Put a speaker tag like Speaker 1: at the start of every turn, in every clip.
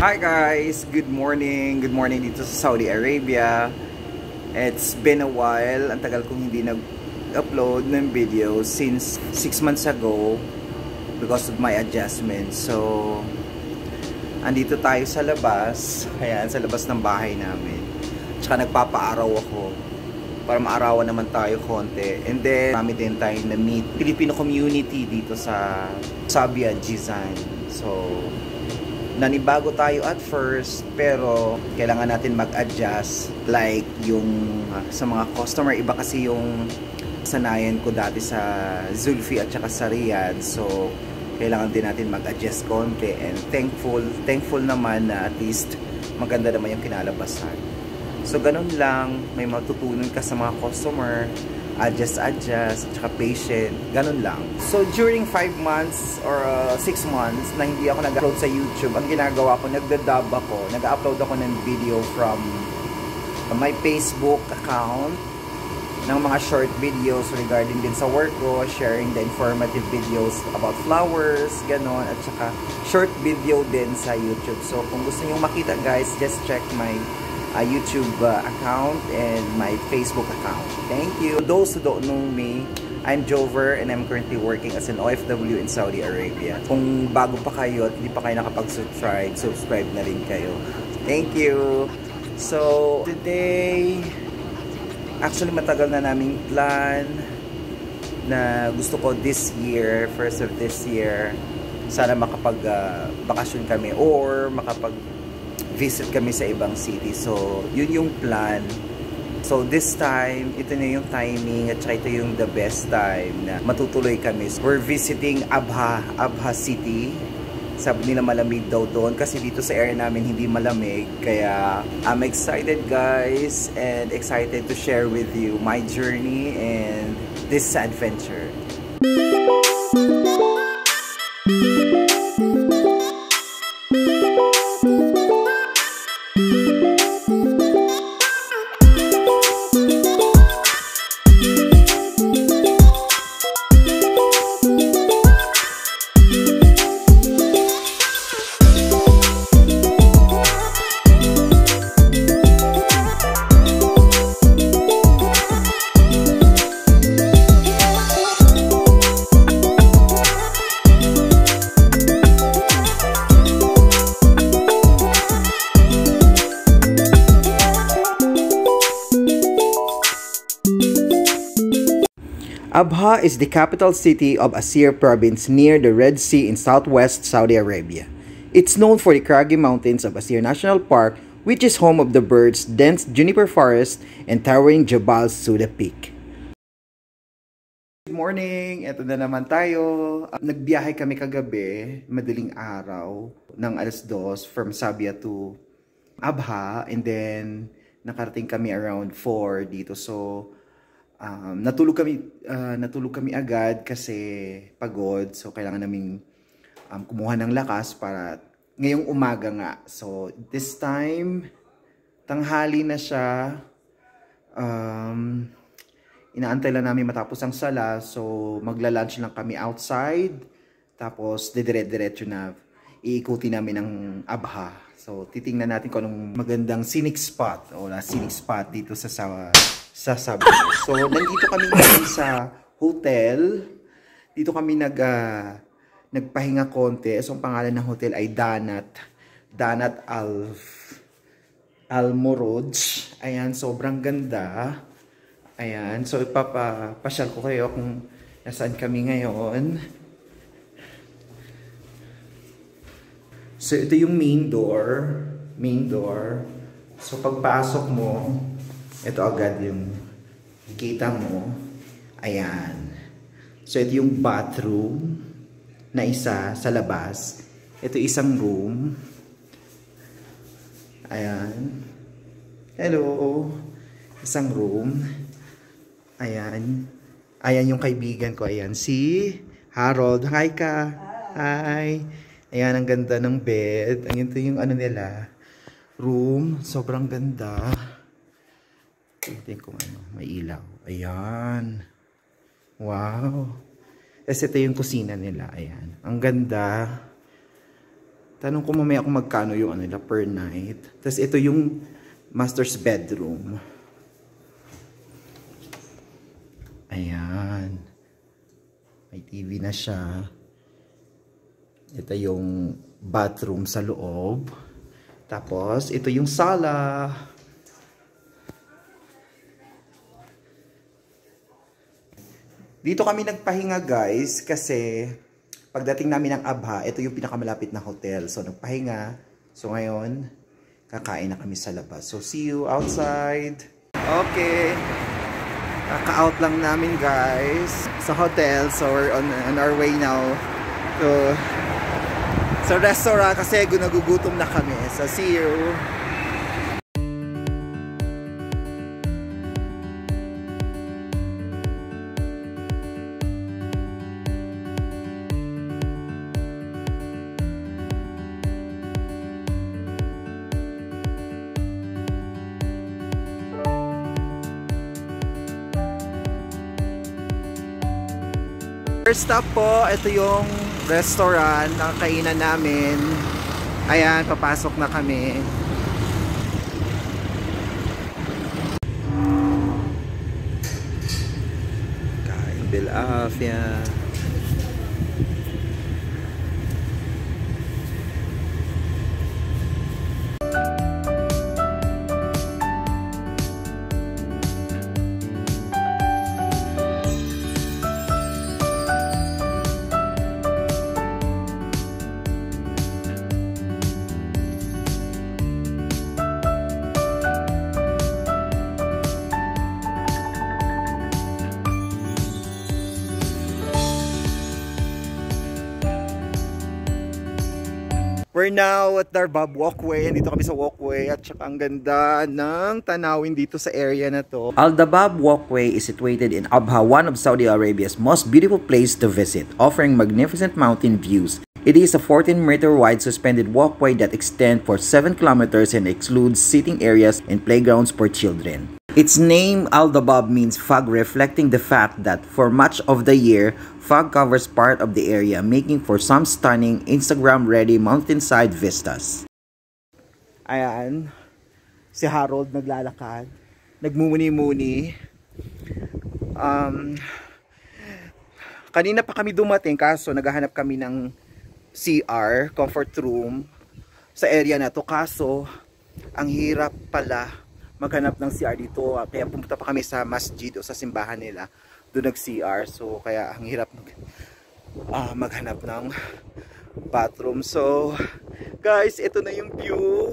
Speaker 1: Hi guys! Good morning! Good morning dito sa Saudi Arabia. It's been a while. Ang tagal kong hindi nag-upload ng video since 6 months ago because of my adjustment. So, andito tayo sa labas. Ayan, sa labas ng bahay namin. Tsaka nagpapaaraw ako para maarawan naman tayo konti. And then, marami din tayo na-meet Filipino community dito sa Sabia, Jizan. So, nanibago tayo at first, pero kailangan natin mag-adjust. Like yung sa mga customer, iba kasi yung sanayan ko dati sa Zulfi at saka sa Riyadh. So kailangan din natin mag-adjust konti, and thankful naman na at least maganda naman yung kinalabasan. So ganun lang, may matutunan ka sa mga customer, adjust, at saka patient, ganun lang. So during 5 months or 6 months na hindi ako nag-upload sa YouTube, ang ginagawa ko, nagda-dub ako, nag-upload ako ng video from my Facebook account ng mga short videos regarding din sa work ko, sharing the informative videos about flowers, ganon, at saka short video din sa YouTube. So kung gusto niyo makita guys, just check my YouTube account and my Facebook account. Thank you. Those who don't know me, I'm Jover and I'm currently working as an OFW in Saudi Arabia. Kung bago pa kayo at hindi pa kayo nakapag-subscribe, subscribe na rin kayo. Thank you. So, today, actually matagal na naming plan na gusto ko this year, first of this year, sana makapag-bakasyon kami or visit kami sa ibang city. So, yun yung plan. So, this time, ito na yung timing at saka ito yung the best time na matutuloy kami. We're visiting Abha City. Sabi nila malamig daw doon kasi dito sa area namin hindi malamig. Kaya, I'm excited guys and excited to share with you my journey and this adventure. Abha is the capital city of Asir province near the Red Sea in southwest Saudi Arabia. It's known for the craggy mountains of Asir National Park, which is home of the birds, dense juniper forest, and towering Jabal Suda Peak. Good morning! Ito na naman tayo. Nagbiyahe kami kagabi, madaling araw, ng alas 2 from Sabia to Abha, and then nakarating kami around 4 dito. So, natulog kami agad kasi pagod. So, kailangan naming kumuha ng lakas para ngayong umaga nga. So, this time, tanghali na siya. Inaantay lang namin matapos ang sala. So, magla-lunch lang kami outside. Tapos, dire-diretso na iikuti namin ang Abha. So, titingnan natin kung anong magandang scenic spot. O scenic spot dito sa Sabia. So, nandito kami ngayon sa hotel. Dito kami nagpahinga konti. So, ang pangalan ng hotel ay Danat Al Muroj. Ayan, sobrang ganda. Ayan, so ipapasyal ko kayo kung nasaan kami ngayon. So, ito yung main door. So, pagpasok mo, ito agad yung kita mo. Ayan. So, ito yung bathroom na isa sa labas. Ito isang room. Ayan. Hello. Isang room. Ayan. Ayan yung kaibigan ko. Ayan. Si Harold. Hi ka. Hi. Ayan, ang ganda ng bed. Ayan, ito yung ano nila. Room. Sobrang ganda. Tingnan ko may ilaw. Ayan. Wow. Tapos ito yung kusina nila. Ayan. Ang ganda. Tanong ko mamaya kung magkano yung ano nila per night. Tapos ito yung master's bedroom. Ayan. May TV na siya. Ito yung bathroom sa loob. Tapos ito yung sala. Dito kami nagpahinga guys kasi pagdating namin ng Abha, ito yung pinakamalapit na hotel. So nagpahinga. So ngayon, kakain na kami sa labas. So see you outside. Okay. Kaka-out lang namin guys sa hotel. So we're on our way now to sa restaurant kasi nagugutom na kami. So see you. First stop po, ito yung restaurant na kainan namin. Ayan, papasok na kami. Kain bilafia. We're now at Darbab Walkway. Andito kami sa walkway at saka ang ganda ng tanawin dito sa area na to.
Speaker 2: Al Dabab Walkway is situated in Abha, one of Saudi Arabia's most beautiful places to visit, offering magnificent mountain views. It is a 14-meter wide suspended walkway that extends for 7 kilometers and excludes sitting areas and playgrounds for children. Its name, Al Dabab, means fog, reflecting the fact that for much of the year, fog covers part of the area, making for some stunning Instagram-ready mountainside vistas.
Speaker 1: Ayan, si Harold naglalakad, nagmumuni-muni. Kanina pa kami dumating kaso naghahanap kami ng CR, comfort room sa area na to. Kaso, ang hirap pala maghanap ng CR dito. Kaya pumunta pa kami sa masjid o sa simbahan nila. Doon nag-CR. So, kaya ang hirap maghanap ng bathroom. So, guys, ito na yung view.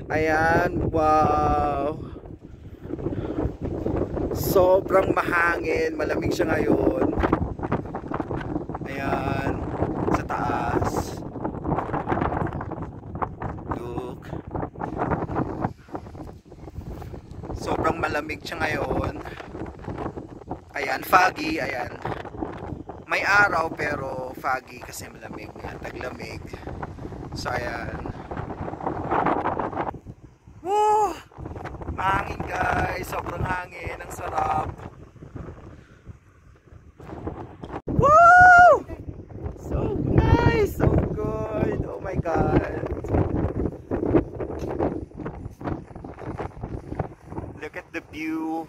Speaker 1: Ayan, wow. Sobrang mahangin. Malamig siya ngayon. Ayan, sa taas. Look. Sobrang malamig siya ngayon. Ayan, foggy, ayan. May araw pero foggy kasi malamig na, taglamig. So ayan. Woo! Mahangin guys, sobrang hangin, ang sarap. Woo! So nice, so good. Oh my god. Look at the view.